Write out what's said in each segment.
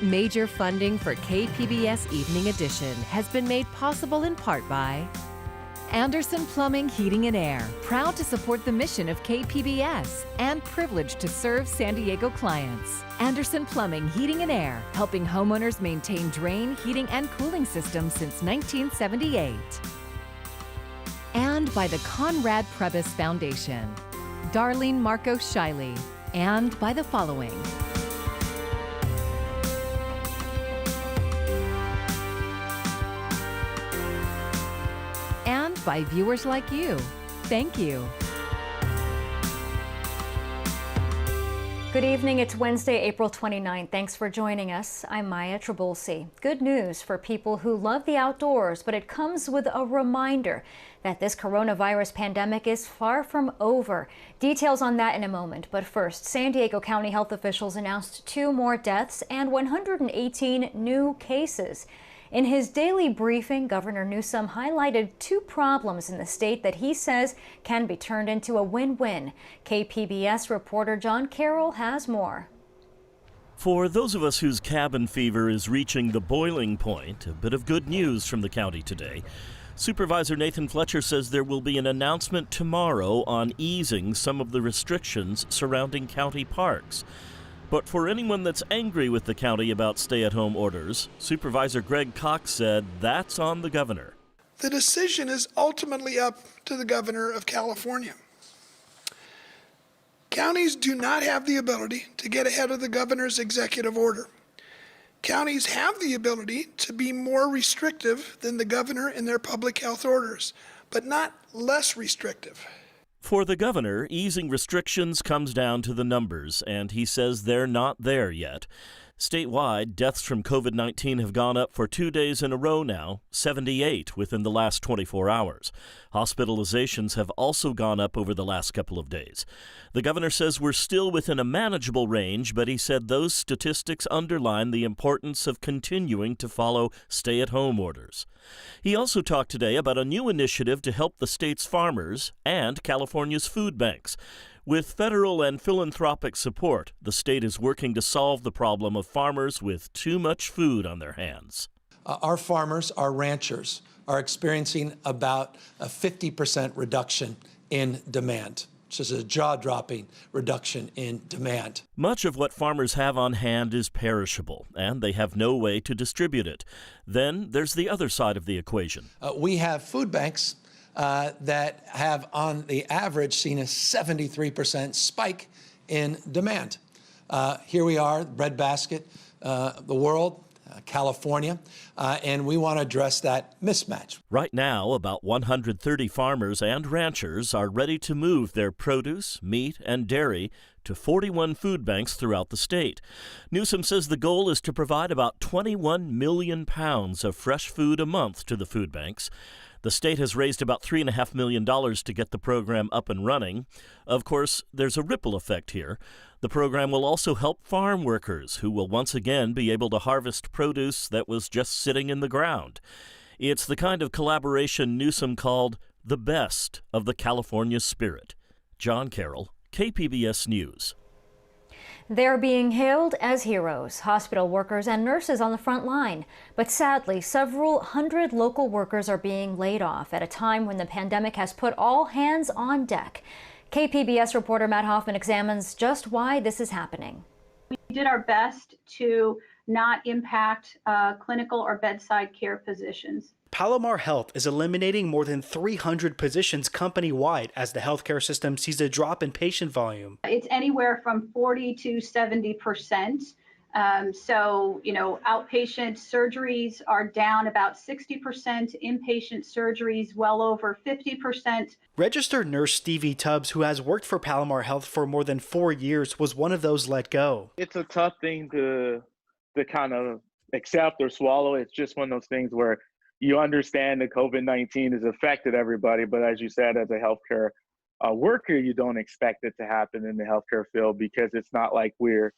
Major funding for KPBS Evening Edition has been made possible in part by Anderson Plumbing, Heating and Air, proud to support the mission of KPBS and privileged to serve San Diego clients. Anderson Plumbing, Heating and Air, helping homeowners maintain drain, heating, and cooling systems since 1978. And by the Conrad Prebys Foundation, Darlene Marco Shiley, and by the following. And by viewers like you. Thank you. Good evening. It's Wednesday, April 29th. Thanks for joining us. I'm Maya Trabulsi. Good news for people who love the outdoors, but it comes with a reminder that this coronavirus pandemic is far from over. Details on that in a moment. But first, San Diego County health officials announced 2 more deaths and 118 new cases. In his daily briefing, Governor Newsom highlighted 2 problems in the state that he says can be turned into a win-win. KPBS reporter John Carroll has more. For those of us whose cabin fever is reaching the boiling point, a bit of good news from the county today. Supervisor Nathan Fletcher says there will be an announcement tomorrow on easing some of the restrictions surrounding county parks. But for anyone that's angry with the county about stay-at-home orders, Supervisor Greg Cox said that's on the governor. The decision is ultimately up to the governor of California. Counties do not have the ability to get ahead of the governor's executive order. Counties have the ability to be more restrictive than the governor in their public health orders, but not less restrictive. For the governor, easing restrictions comes down to the numbers, and he says they're not there yet. Statewide, deaths from COVID-19 have gone up for 2 days in a row now, 78 within the last 24 hours. Hospitalizations have also gone up over the last couple of days. The governor says we're still within a manageable range, but he said those statistics underline the importance of continuing to follow stay-at-home orders. He also talked today about a new initiative to help the state's farmers and California's food banks. With federal and philanthropic support, the state is working to solve the problem of farmers with too much food on their hands. Our farmers, our ranchers, are experiencing about a 50% reduction in demand, which is a jaw-dropping reduction in demand. Much of what farmers have on hand is perishable, and they have no way to distribute it. Then there's the other side of the equation. We have food banks that have, on the average, seen a 73% spike in demand. Here we are, breadbasket, the world, California, and we want to address that mismatch. Right now, about 130 farmers and ranchers are ready to move their produce, meat, and dairy to 41 food banks throughout the state. Newsom says the goal is to provide about 21 million pounds of fresh food a month to the food banks. The state has raised about $3.5 million to get the program up and running. Of course, there's a ripple effect here. The program will also help farm workers who will once again be able to harvest produce that was just sitting in the ground. It's the kind of collaboration Newsom called the best of the California spirit. John Carroll, KPBS News. They're being hailed as heroes, hospital workers and nurses on the front line. But sadly, several hundred local workers are being laid off at a time when the pandemic has put all hands on deck. KPBS reporter Matt Hoffman examines just why this is happening. We did our best to not impact clinical or bedside care positions. Palomar Health is eliminating more than 300 positions company-wide as the healthcare system sees a drop in patient volume. It's anywhere from 40 to 70%. So, outpatient surgeries are down about 60%, inpatient surgeries well over 50%. Registered nurse Stevie Tubbs, who has worked for Palomar Health for more than 4 years, was one of those let go. It's a tough thing to kind of accept or swallow. It's just one of those things where you understand that COVID-19 has affected everybody, but as you said, as a healthcare worker, you don't expect it to happen in the healthcare field because it's not like we're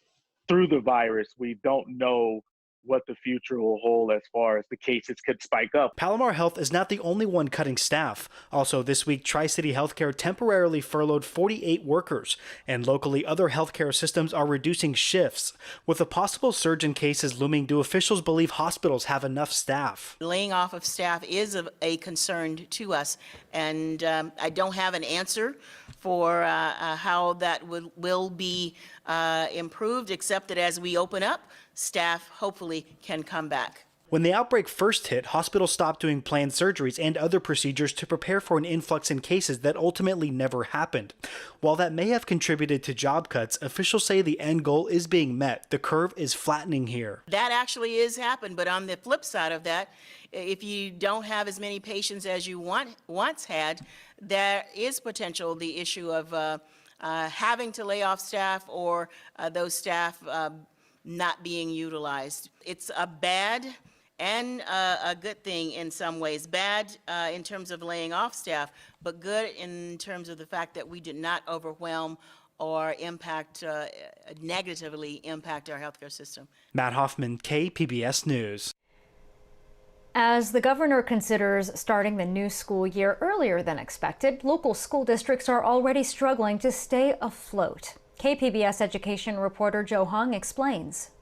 through the virus. We don't know what the future will hold as far as the cases could spike up. Palomar Health is not the only one cutting staff. Also this week, Tri-City Healthcare temporarily furloughed 48 workers, and locally other healthcare systems are reducing shifts. With a possible surge in cases looming, do officials believe hospitals have enough staff? Laying off of staff is a concern to us, and I don't have an answer for how that will be improved, except that as we open up, staff hopefully can come back. When the outbreak first hit, hospitals stopped doing planned surgeries and other procedures to prepare for an influx in cases that ultimately never happened. While that may have contributed to job cuts, officials say the end goal is being met. The curve is flattening here. That actually is happened, but on the flip side of that, if you don't have as many patients as you once had, there is potential the issue of having to lay off staff or those staff not being utilized. It's a bad and a good thing in some ways. Bad in terms of laying off staff, but good in terms of the fact that we did not overwhelm or negatively impact our healthcare system. Matt Hoffman, KPBS News. As the governor considers starting the new school year earlier than expected, local school districts are already struggling to stay afloat. KPBS education reporter Joe Hung explains.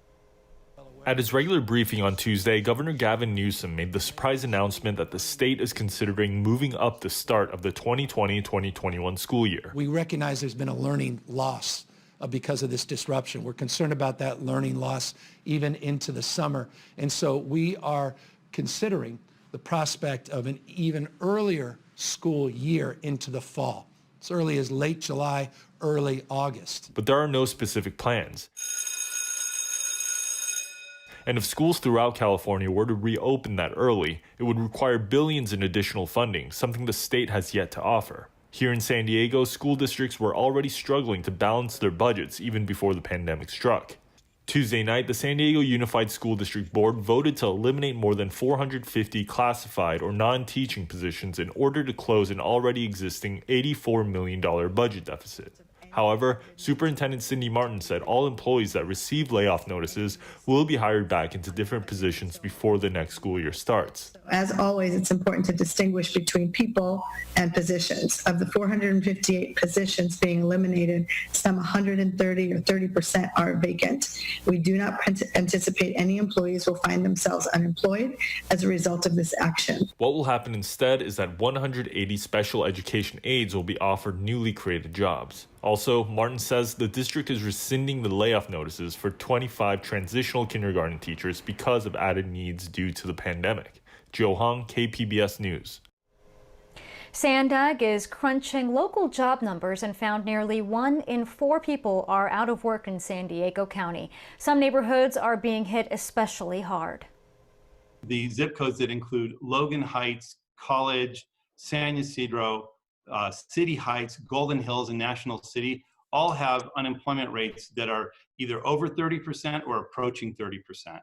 At his regular briefing on Tuesday, Governor Gavin Newsom made the surprise announcement that the state is considering moving up the start of the 2020-2021 school year. We recognize there's been a learning loss because of this disruption. We're concerned about that learning loss even into the summer. And so we are considering the prospect of an even earlier school year into the fall, as early as late July, early August. But there are no specific plans. And if schools throughout California were to reopen that early, it would require billions in additional funding, something the state has yet to offer. Here in San Diego, school districts were already struggling to balance their budgets even before the pandemic struck. Tuesday night, the San Diego Unified School District Board voted to eliminate more than 450 classified or non-teaching positions in order to close an already existing $84 million budget deficit. However, Superintendent Cindy Martin said all employees that receive layoff notices will be hired back into different positions before the next school year starts. As always, it's important to distinguish between people and positions. Of the 458 positions being eliminated, some 130 or 30% are vacant. We do not anticipate any employees will find themselves unemployed as a result of this action. What will happen instead is that 180 special education aides will be offered newly created jobs. Also, Martin says the district is rescinding the layoff notices for 25 transitional kindergarten teachers because of added needs due to the pandemic. Joe Hung, KPBS News. Sandag is crunching local job numbers and found nearly 1 in 4 people are out of work in San Diego County. Some neighborhoods are being hit especially hard. The zip codes that include Logan Heights, College, San Ysidro, City Heights, Golden Hills, and National City all have unemployment rates that are either over 30% or approaching 30%.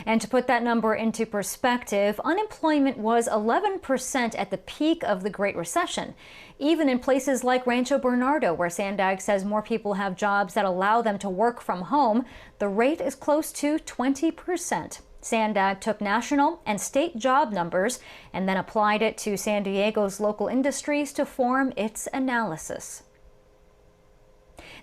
And to put that number into perspective, unemployment was 11% at the peak of the Great Recession. Even in places like Rancho Bernardo, where Sandag says more people have jobs that allow them to work from home, the rate is close to 20%. Sandag took national and state job numbers and then applied it to San Diego's local industries to form its analysis.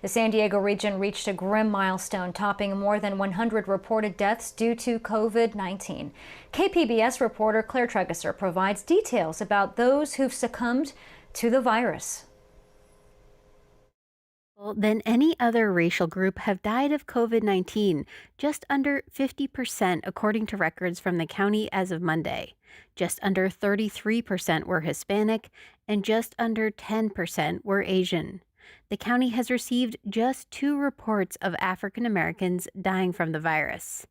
The San Diego region reached a grim milestone, topping more than 100 reported deaths due to COVID-19. KPBS reporter Claire Tregesser provides details about those who've succumbed to the virus. Than any other racial group have died of COVID-19, just under 50% according to records from the county as of Monday. Just under 33% were Hispanic and just under 10% were Asian. The county has received just 2 reports of African Americans dying from the virus.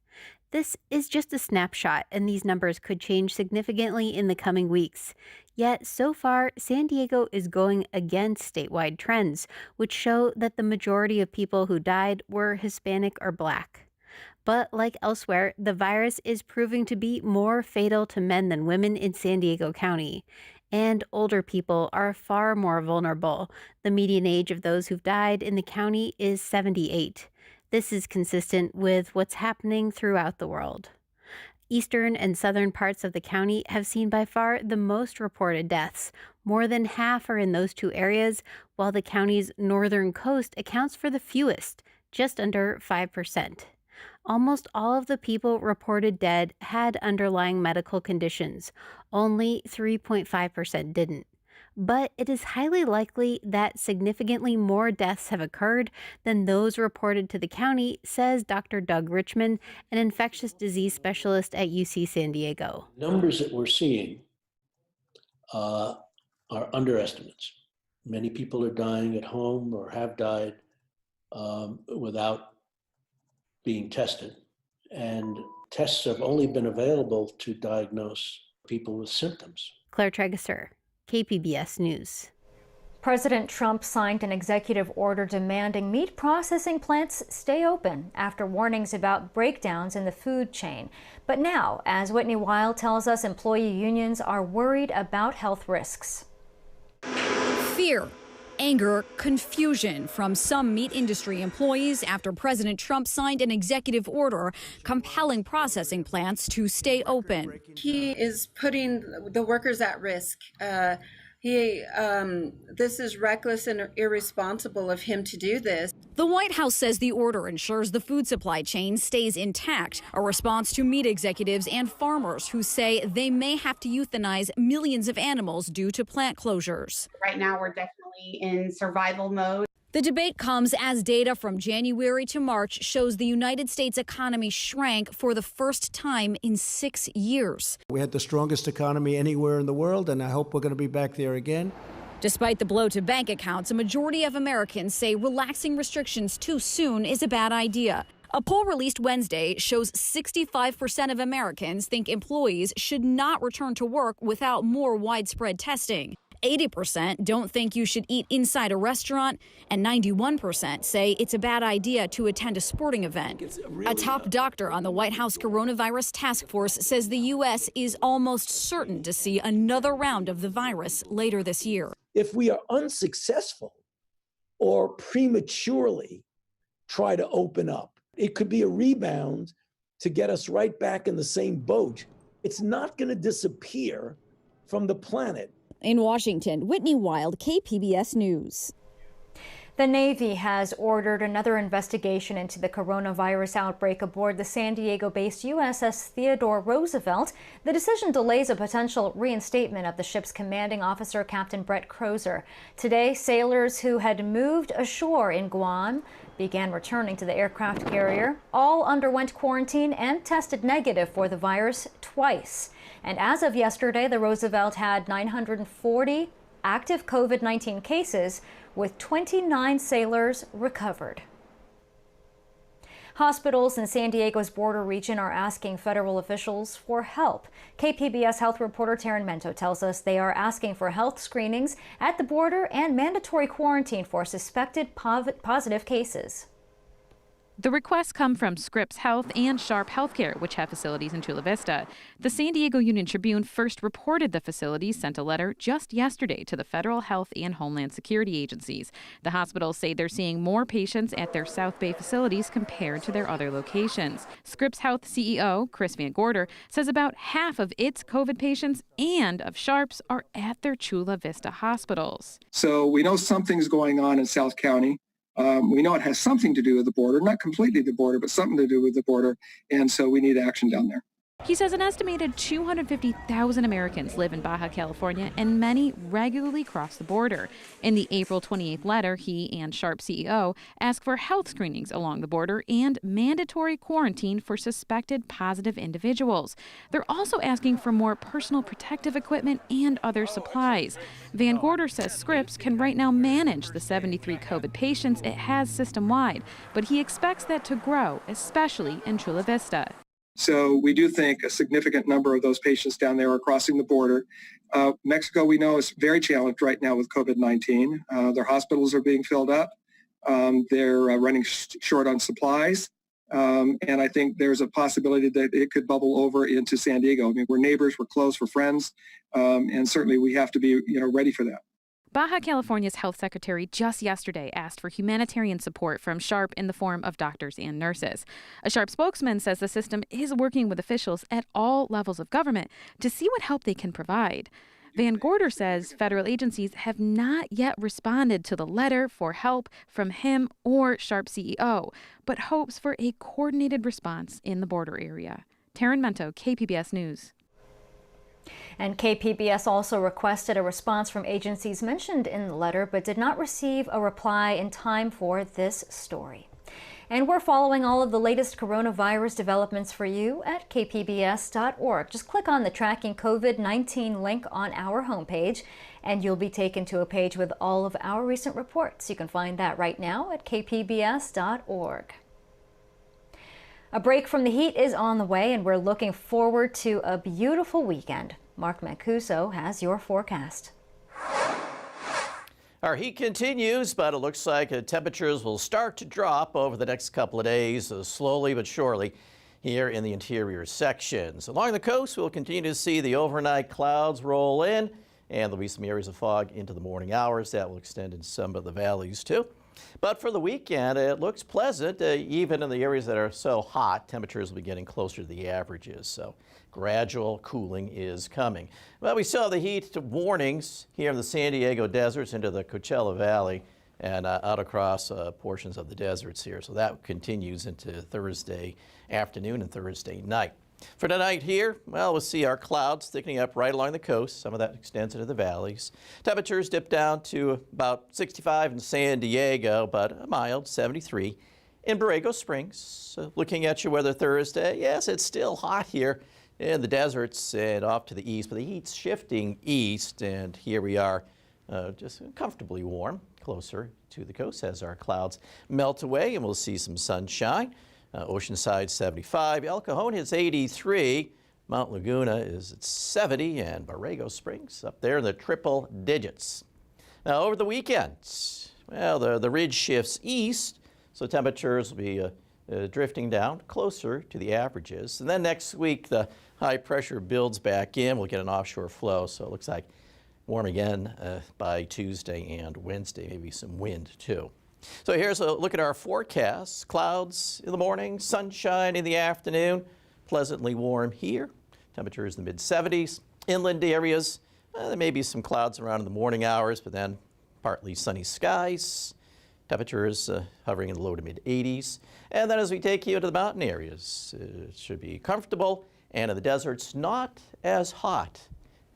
This is just a snapshot, and these numbers could change significantly in the coming weeks. Yet, so far, San Diego is going against statewide trends, which show that the majority of people who died were Hispanic or Black. But like elsewhere, the virus is proving to be more fatal to men than women in San Diego County. And older people are far more vulnerable. The median age of those who've died in the county is 78. This is consistent with what's happening throughout the world. Eastern and southern parts of the county have seen by far the most reported deaths. More than half are in those two areas, while the county's northern coast accounts for the fewest, just under 5%. Almost all of the people reported dead had underlying medical conditions. Only 3.5% didn't. But it is highly likely that significantly more deaths have occurred than those reported to the county, says Dr. Doug Richman, an infectious disease specialist at UC San Diego. Numbers that we're seeing are underestimates. Many people are dying at home or have died without being tested. And tests have only been available to diagnose people with symptoms. Claire Trageser, KPBS News. President Trump signed an executive order demanding meat processing plants stay open after warnings about breakdowns in the food chain. But now, as Whitney Wild tells us, employee unions are worried about health risks. Fear, anger, confusion from some meat industry employees after President Trump signed an executive order compelling processing plants to stay open. He is putting the workers at risk. This is reckless and irresponsible of him to do this. The White House says the order ensures the food supply chain stays intact, a response to meat executives and farmers who say they may have to euthanize millions of animals due to plant closures. Right now, we're definitely in survival mode. The debate comes as data from January to March shows the United States economy shrank for the first time in 6 years. We had the strongest economy anywhere in the world, and I hope we're going to be back there again. Despite the blow to bank accounts, a majority of Americans say relaxing restrictions too soon is a bad idea. A poll released Wednesday shows 65% of Americans think employees should not return to work without more widespread testing. 80% don't think you should eat inside a restaurant, and 91% say it's a bad idea to attend a sporting event. A top doctor on the White House coronavirus task force says the U.S. is almost certain to see another round of the virus later this year. If we are unsuccessful or prematurely try to open up, it could be a rebound to get us right back in the same boat. It's not going to disappear from the planet. In Washington, Whitney Wild, KPBS News. The Navy has ordered another investigation into the coronavirus outbreak aboard the San Diego-based USS Theodore Roosevelt. The decision delays a potential reinstatement of the ship's commanding officer, Captain Brett Crozer. Today, sailors who had moved ashore in Guam began returning to the aircraft carrier. All underwent quarantine and tested negative for the virus twice. And as of yesterday, the Roosevelt had 940 active COVID-19 cases, with 29 sailors recovered. Hospitals in San Diego's border region are asking federal officials for help. KPBS health reporter Taryn Mento tells us they are asking for health screenings at the border and mandatory quarantine for suspected positive cases. The requests come from Scripps Health and Sharp Healthcare, which have facilities in Chula Vista. The San Diego Union Tribune first reported the facilities sent a letter just yesterday to the federal health and homeland security agencies. The hospitals say they're seeing more patients at their South Bay facilities compared to their other locations. Scripps Health CEO Chris Van Gorder says about half of its COVID patients and of Sharp's are at their Chula Vista hospitals. So we know something's going on in South County. We know it has something to do with the border, not completely the border, but something to do with the border. And so we need action down there. He says an estimated 250,000 Americans live in Baja California, and many regularly cross the border. In the April 28th letter, he and Sharp CEO asked for health screenings along the border and mandatory quarantine for suspected positive individuals. They're also asking for more personal protective equipment and other supplies. Van Gorder says Scripps can right now manage the 73 COVID patients it has system-wide, but he expects that to grow, especially in Chula Vista. So we do think a significant number of those patients down there are crossing the border. Mexico, we know, is very challenged right now with COVID-19. Their hospitals are being filled up. They're running short on supplies. And I think there's a possibility that it could bubble over into San Diego. I mean, we're neighbors, we're close, we're friends, and certainly we have to be ready for that. Baja California's health secretary just yesterday asked for humanitarian support from SHARP in the form of doctors and nurses. A SHARP spokesman says the system is working with officials at all levels of government to see what help they can provide. Van Gorder says federal agencies have not yet responded to the letter for help from him or SHARP CEO, but hopes for a coordinated response in the border area. Taryn Mento, KPBS News. And KPBS also requested a response from agencies mentioned in the letter, but did not receive a reply in time for this story. And we're following all of the latest coronavirus developments for you at kpbs.org. Just click on the Tracking COVID-19 link on our homepage, and you'll be taken to a page with all of our recent reports. You can find that right now at kpbs.org. A break from the heat is on the way, and we're looking forward to a beautiful weekend. Mark Mancuso has your forecast. Our heat continues, but it looks like temperatures will start to drop over the next couple of days, slowly but surely, here in the interior sections. Along the coast, we'll continue to see the overnight clouds roll in, and there'll be some areas of fog into the morning hours. That will extend in some of the valleys, too. But for the weekend, it looks pleasant. Even in the areas that are so hot, temperatures will be getting closer to the averages. So gradual cooling is coming. Well, we still have the heat warnings here in the San Diego deserts into the Coachella Valley and out across portions of the deserts here. So that continues into Thursday afternoon and Thursday night. For tonight here, well, we'll see our clouds thickening up right along the coast. Some of that extends into the valleys. Temperatures dip down to about 65 in San Diego, but a mild 73 in Borrego Springs. Looking at your weather Thursday, yes, it's still hot here in the deserts and off to the east, but the heat's shifting east, and here we are just comfortably warm closer to the coast as our clouds melt away, and we'll see some sunshine. Oceanside 75, El Cajon hits 83, Mount Laguna is at 70, and Borrego Springs up there in the triple digits. Now over the weekend, well, the ridge shifts east, so temperatures will be drifting down closer to the averages. And then next week, the high pressure builds back in. We'll get an offshore flow, so it looks like warm again by Tuesday and Wednesday, maybe some wind too. So here's a look at our forecast. Clouds in the morning, sunshine in the afternoon, pleasantly warm here. Temperatures in the mid-70s. Inland areas, there may be some clouds around in the morning hours, but then partly sunny skies. Temperatures hovering in the low to mid-80s. And then as we take you to the mountain areas, it should be comfortable. And in the deserts, not as hot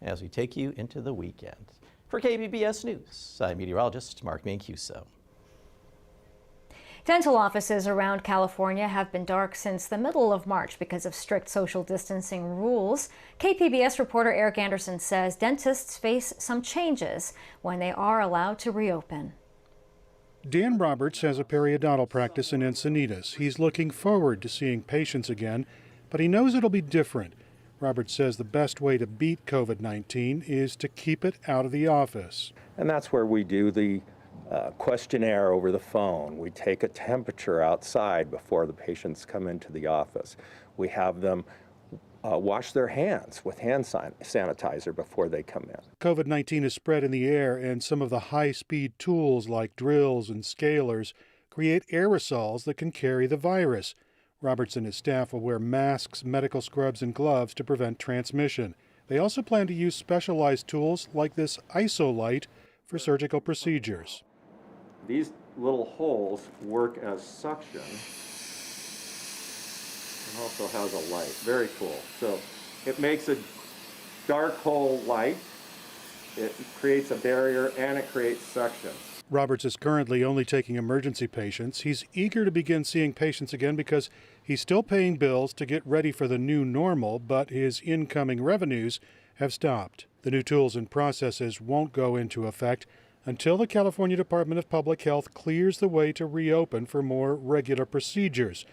as we take you into the weekend. For KPBS News, I'm meteorologist Mark Mancuso. Dental offices around California have been dark since the middle of March because of strict social distancing rules. KPBS reporter Eric Anderson says dentists face some changes when they are allowed to reopen. Dan Roberts has a periodontal practice in Encinitas. He's looking forward to seeing patients again, but he knows it'll be different. Roberts says the best way to beat COVID-19 is to keep it out of the office. And that's where we do the questionnaire over the phone. We take a temperature outside before the patients come into the office. We have them wash their hands with hand sanitizer before they come in. COVID-19 is spread in the air, and some of the high-speed tools like drills and scalers create aerosols that can carry the virus. Roberts and his staff will wear masks, medical scrubs, and gloves to prevent transmission. They also plan to use specialized tools like this ISO-light for surgical procedures. These little holes work as suction and also has a light. Very cool. So it makes a dark hole light, it creates a barrier, and it creates suction. Roberts is currently only taking emergency patients. He's eager to begin seeing patients again because he's still paying bills to get ready for the new normal, but his incoming revenues have stopped. The new tools and processes won't go into effect until the California Department of Public Health clears the way to reopen for more regular procedures.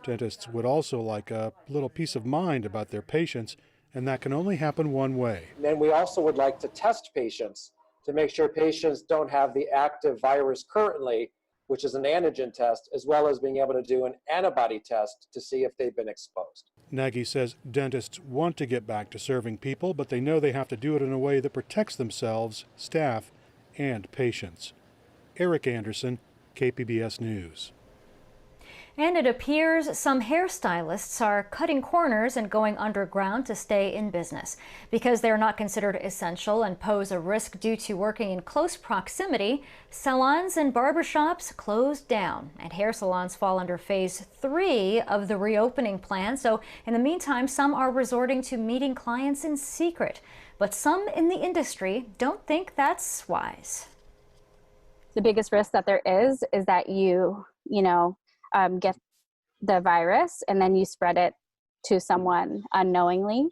Dentists would also like a little peace of mind about their patients, and that can only happen one way. And then we also would like to test patients to make sure patients don't have the active virus currently, which is an antigen test, as well as being able to do an antibody test to see if they've been exposed. Nagy says dentists want to get back to serving people, but they know they have to do it in a way that protects themselves, staff, and patients. Eric Anderson, KPBS News. And it appears some hairstylists are cutting corners and going underground to stay in business. Because they're not considered essential and pose a risk due to working in close proximity, salons and barbershops closed down. And hair salons fall under phase 3 of the reopening plan. So in the meantime, some are resorting to meeting clients in secret. But some in the industry don't think that's wise. The biggest risk that there is that you get the virus and then you spread it to someone unknowingly.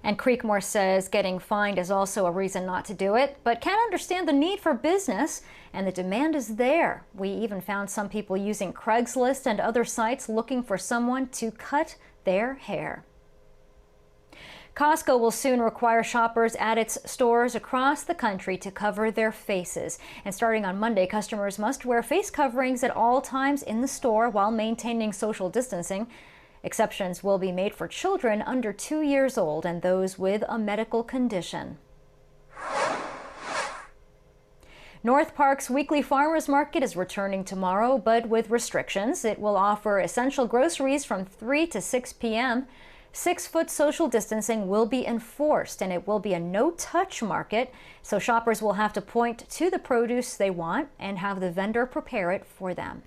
And Creekmore says getting fined is also a reason not to do it, but can understand the need for business, and the demand is there. We even found some people using Craigslist and other sites looking for someone to cut their hair. Costco will soon require shoppers at its stores across the country to cover their faces. And starting on Monday, customers must wear face coverings at all times in the store while maintaining social distancing. Exceptions will be made for children under 2 years old and those with a medical condition. North Park's weekly farmers market is returning tomorrow, but with restrictions. It will offer essential groceries from 3 to 6 p.m. 6-foot social distancing will be enforced, and it will be a no-touch market, so shoppers will have to point to the produce they want and have the vendor prepare it for them.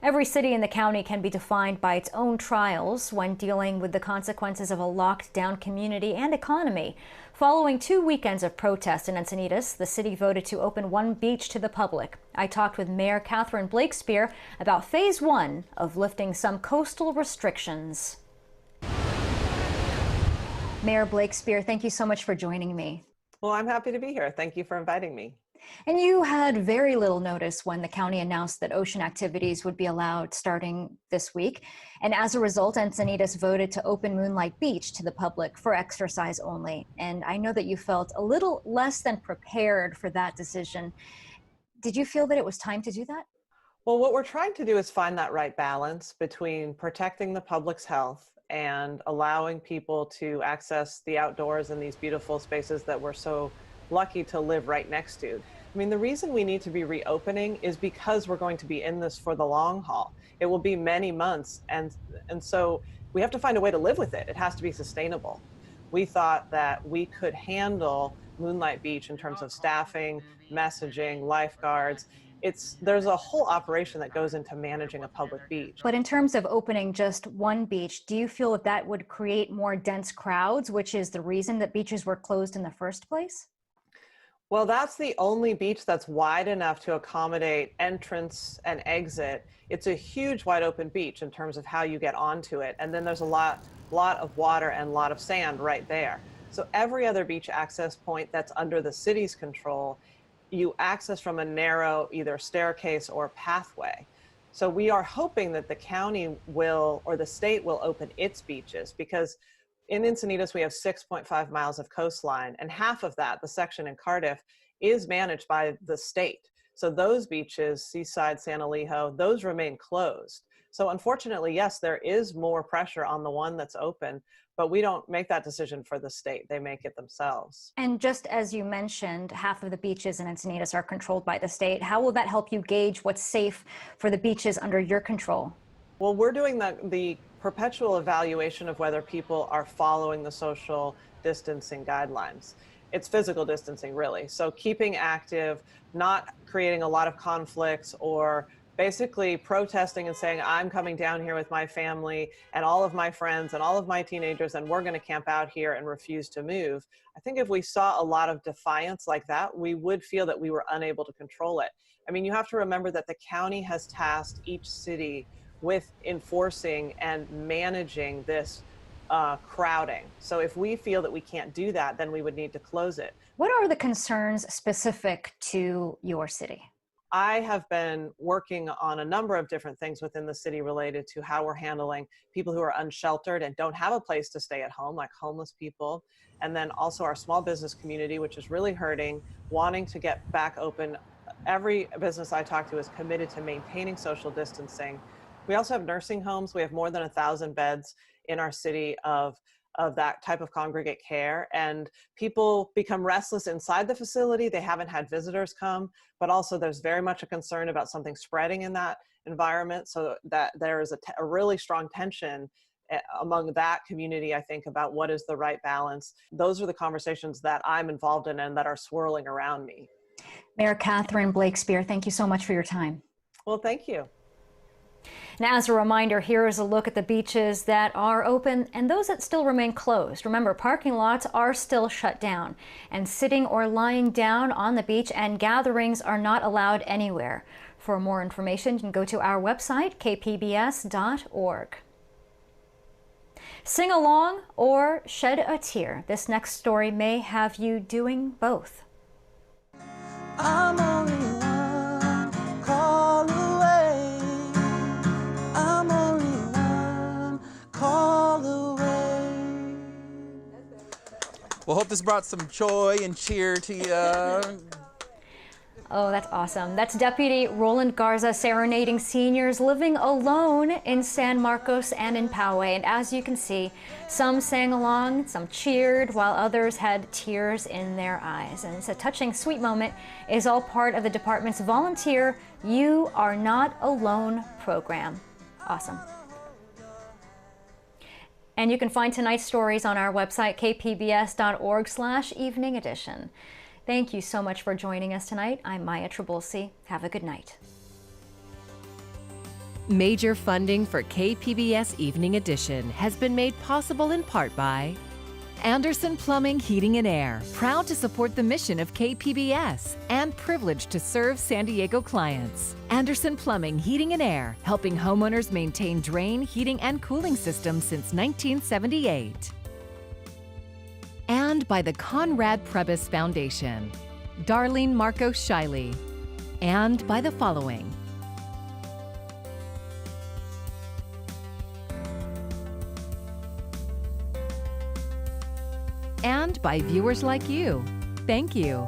Every city in the county can be defined by its own trials when dealing with the consequences of a locked-down community and economy. Following 2 weekends of protest in Encinitas, the city voted to open one beach to the public. I talked with Mayor Catherine Blakespear about phase 1 of lifting some coastal restrictions. Mayor Blakespear, thank you so much for joining me. Well, I'm happy to be here. Thank you for inviting me. And you had very little notice when the county announced that ocean activities would be allowed starting this week. And as a result, Encinitas voted to open Moonlight Beach to the public for exercise only. And I know that you felt a little less than prepared for that decision. Did you feel that it was time to do that? Well, what we're trying to do is find that right balance between protecting the public's health and allowing people to access the outdoors in these beautiful spaces that we're so lucky to live right next to. I mean, the reason we need to be reopening is because we're going to be in this for the long haul. It will be many months, and so we have to find a way to live with it. It has to be sustainable. We thought that we could handle Moonlight Beach in terms of staffing, messaging, lifeguards. There's a whole operation that goes into managing a public beach. But in terms of opening just one beach, do you feel that that would create more dense crowds, which is the reason that beaches were closed in the first place? Well, that's the only beach that's wide enough to accommodate entrance and exit. It's a huge wide open beach in terms of how you get onto it. And then there's a lot of water and a lot of sand right there. So every other beach access point that's under the city's control, you access from a narrow either staircase or pathway. So we are hoping that the county will, or the state will open its beaches, because in Encinitas, we have 6.5 miles of coastline, and half of that, the section in Cardiff, is managed by the state. So those beaches, Seaside, San Elijo, those remain closed. So unfortunately, yes, there is more pressure on the one that's open, but we don't make that decision for the state. They make it themselves. And just as you mentioned, half of the beaches in Encinitas are controlled by the state. How will that help you gauge what's safe for the beaches under your control? Well, we're doing the perpetual evaluation of whether people are following the social distancing guidelines. It's physical distancing, really. So keeping active, not creating a lot of conflicts, or basically protesting and saying, I'm coming down here with my family and all of my friends and all of my teenagers, and we're going to camp out here and refuse to move. I think if we saw a lot of defiance like that, we would feel that we were unable to control it. I mean, you have to remember that the county has tasked each city with enforcing and managing this crowding. So if we feel that we can't do that, then we would need to close it. What are the concerns specific to your city? I have been working on a number of different things within the city related to how we're handling people who are unsheltered and don't have a place to stay at home, like homeless people. And then also our small business community, which is really hurting, wanting to get back open. Every business I talk to is committed to maintaining social distancing. We also have nursing homes. We have more than 1,000 beds in our city of of that type of congregate care. And people become restless inside the facility. They haven't had visitors come, but also there's very much a concern about something spreading in that environment, so that there is a really strong tension among that community, I think, about what is the right balance. Those are the conversations that I'm involved in and that are swirling around me. Mayor Catherine Blakespear, thank you so much for your time. Well, thank you. Now, as a reminder, here is a look at the beaches that are open and those that still remain closed. Remember, parking lots are still shut down, and sitting or lying down on the beach and gatherings are not allowed anywhere. For more information, you can go to our website, kpbs.org. Sing along or shed a tear. This next story may have you doing both. I'm only one call away. I'm only one call away. Well, hope this brought some joy and cheer to you. Oh, that's awesome. That's Deputy Roland Garza serenading seniors living alone in San Marcos and in Poway. And as you can see, some sang along, some cheered, while others had tears in their eyes. And it's a touching, sweet moment. It is all part of the department's volunteer You Are Not Alone program. Awesome. And you can find tonight's stories on our website, kpbs.org/evening edition. Thank you so much for joining us tonight. I'm Maya Trabulsi. Have a good night. Major funding for KPBS Evening Edition has been made possible in part by Anderson Plumbing, Heating and Air, proud to support the mission of KPBS and privileged to serve San Diego clients. Anderson Plumbing, Heating and Air, helping homeowners maintain drain, heating, and cooling systems since 1978. And by the Conrad Prebys Foundation, Darlene Marcos Shiley, and by the following: and by viewers like you. Thank you.